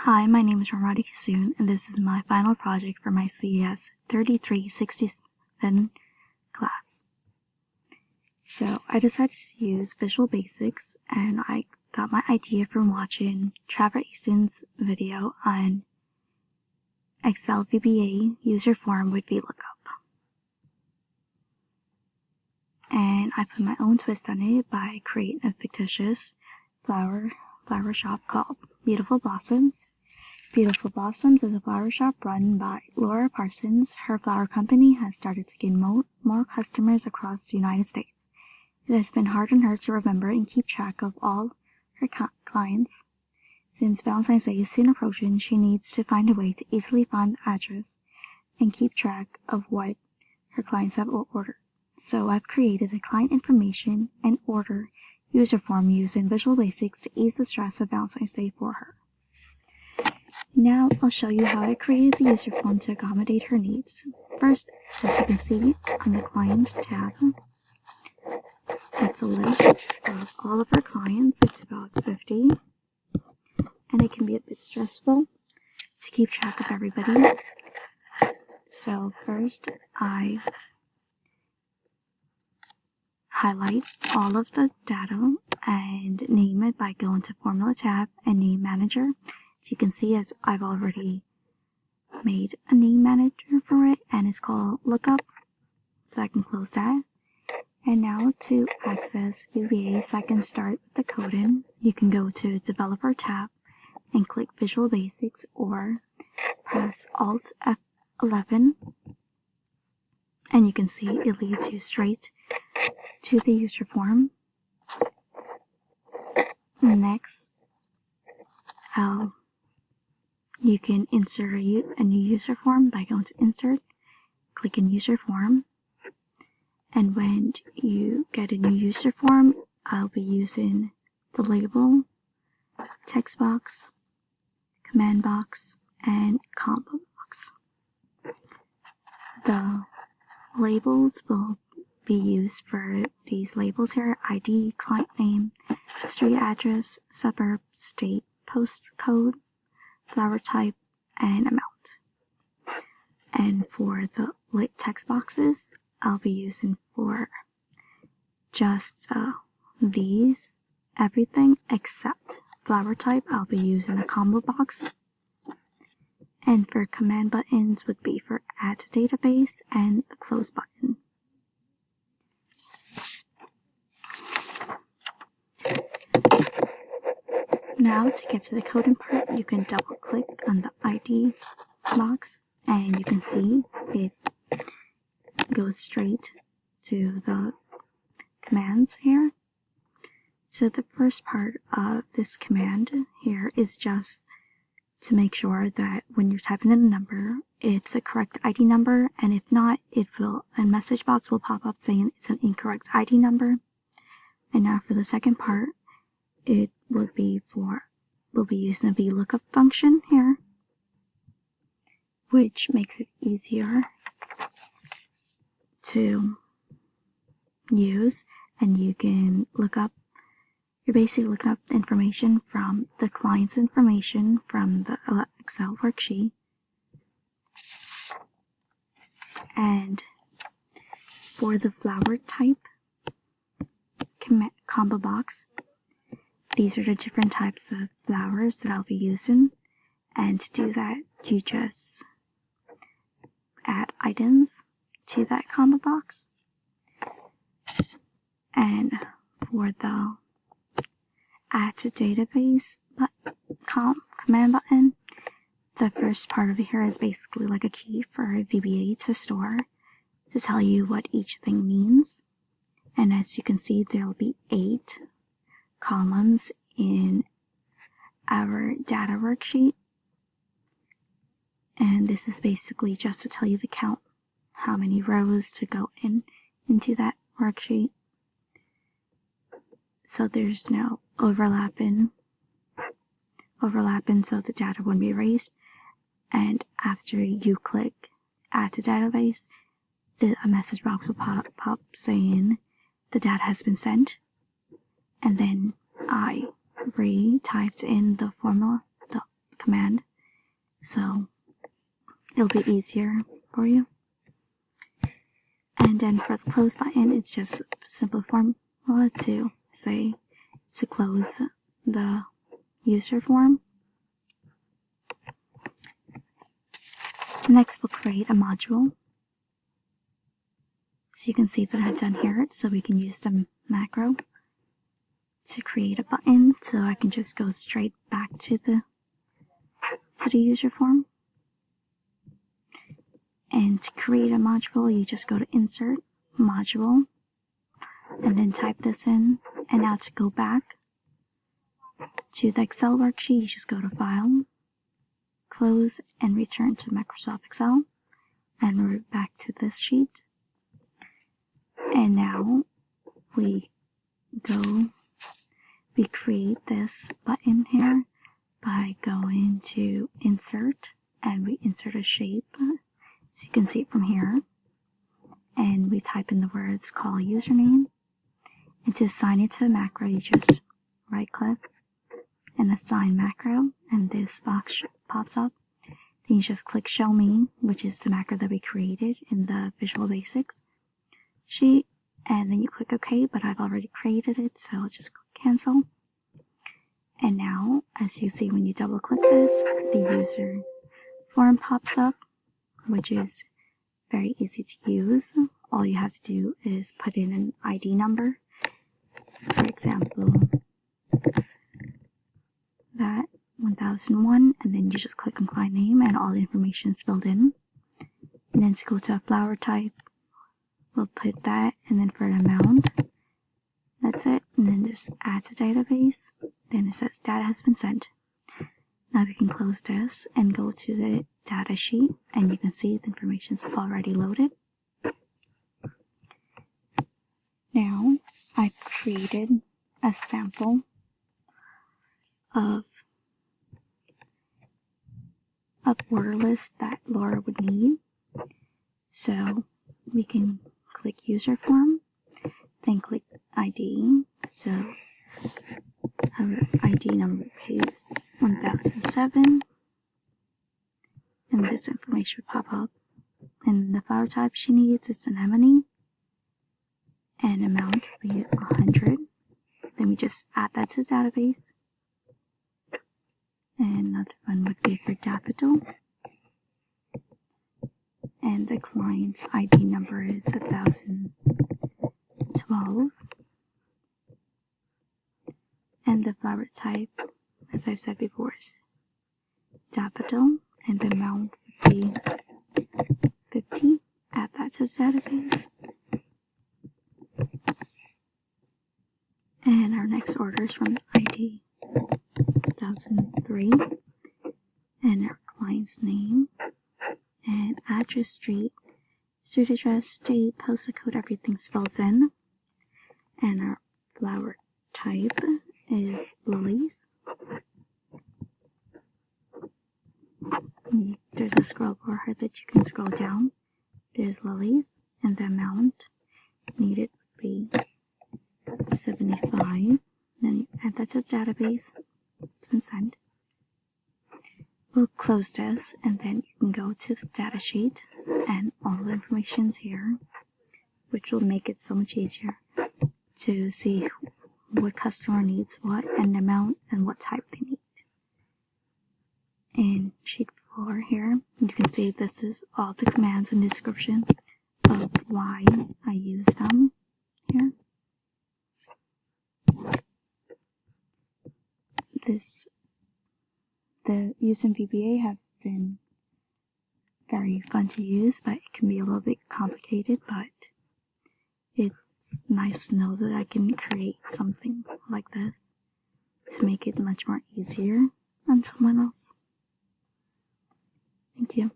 Hi, my name is Ramadi Kasoon, and this is my final project for my CIS3367 class. So I decided to use Visual Basics, and I got my idea from watching Trevor Easton's video on Excel VBA Userform with Vlookup. And I put my own twist on it by creating a fictitious flower shop called Beautiful Blossoms. Beautiful Blossoms is a flower shop run by Laura Parsons. Her flower company has started to gain more customers across the United States. It has been hard on her to remember and keep track of all her clients. Since Valentine's Day is soon approaching, she needs to find a way to easily find the address and keep track of what her clients have ordered. So I've created a client information and order user form using Visual Basics to ease the stress of Valentine's Day for her. Now I'll show you how I created the user form to accommodate her needs. First, as you can see on the Clients tab, it's a list of all of our clients. It's about 50, and it can be a bit stressful to keep track of everybody. So first, I highlight all of the data and name it by going to Formula tab and Name Manager. As you can see, as I've already made a name manager for it, and it's called Lookup, so I can close that. And now to access VBA, so I can start with the coding, you can go to Developer tab and click Visual Basics, or press Alt F11, and you can see it leads you straight to the user form. Next, you can insert a new user form by going to Insert, click in User Form, and when you get a new user form, I'll be using the label, text box, command box, and combo box. The labels will be used for these labels here: ID, client name, street address, suburb, state, postcode, flower type, and amount. And for the text boxes, I'll be using for just these, everything except flower type. I'll be using a combo box. And for command buttons would be for add to database and the close button. Now to get to the coding part, you can double click on the ID box and you can see it goes straight to the commands here. So the first part of this command here is just to make sure that when you're typing in a number, it's a correct ID number, and if not, a message box will pop up saying it's an incorrect ID number. And now for the second part, we'll be using a Vlookup function here, which makes it easier to use, and you're basically looking up information from the client's information from the Excel worksheet. And for the flower type combo box, these are the different types of flowers that I'll be using, and to do that, you just add items to that combo box. And for the add to database command button, the first part of it here is basically like a key for VBA to store to tell you what each thing means. And as you can see, there will be 8 columns in our data worksheet, and this is basically just to tell you the count, how many rows to go into that worksheet, so there's no overlapping so the data wouldn't be erased. And after you click add to database, a message box will pop up saying the data has been sent, and then I re-typed in the formula, the command, so it'll be easier for you. And then for the close button, it's just a simple formula to say to close the user form. Next, we'll create a module. So you can see that I've done here, so we can use the macro to create a button, so I can just go straight back to the user form. And to create a module, you just go to Insert, Module, and then type this in. And now to go back to the Excel worksheet, you just go to File, Close, and return to Microsoft Excel, and move back to this sheet. And now we create this button here by going to Insert, and we insert a shape, so you can see it from here. And we type in the words call username, and to assign it to a macro, you just right click and assign macro, and this box pops up. Then you just click show me, which is the macro that we created in the Visual Basics sheet, and then you click OK, but I've already created it, so I'll just cancel. And now, as you see when you double click this, the user form pops up, which is very easy to use. All you have to do is put in an ID number. For example, that 1001, and then you just click on client name and all the information is filled in. And then to go to a flower type, we'll put that, and then for an amount, that's it. And then just add to database. Then it says data has been sent. Now we can close this and go to the data sheet, and you can see the information is already loaded. Now I've created a sample of a order list that Laura would need. So we can click user form, then click ID. So our ID number is 1007, and this information will pop up. And the flower type she needs is anemone, and amount will be 100. Then we just add that to the database. And another one would be for daffodil, and the client's ID number is 1012. And the flower type, as I've said before, is daffodil, and the amount would be 50. Add that to the database. And our next order is from ID 1003, and our client's name and address, street address, state, postal code, everything's filled in. And our flower type is lilies. There's a scroll bar that you can scroll down. There's lilies, and the amount needed would be 75. Then you add that to the database. It's been sent. We'll close this, and then you can go to the data sheet, and all the information's here, which will make it so much easier to see what customer needs what, and the amount, and what type they need. In sheet 4 here, you can see this is all the commands and description of why I use them here. The using VBA have been very fun to use, but it can be a little bit complicated, but it's nice to know that I can create something like this to make it much more easier on someone else. Thank you.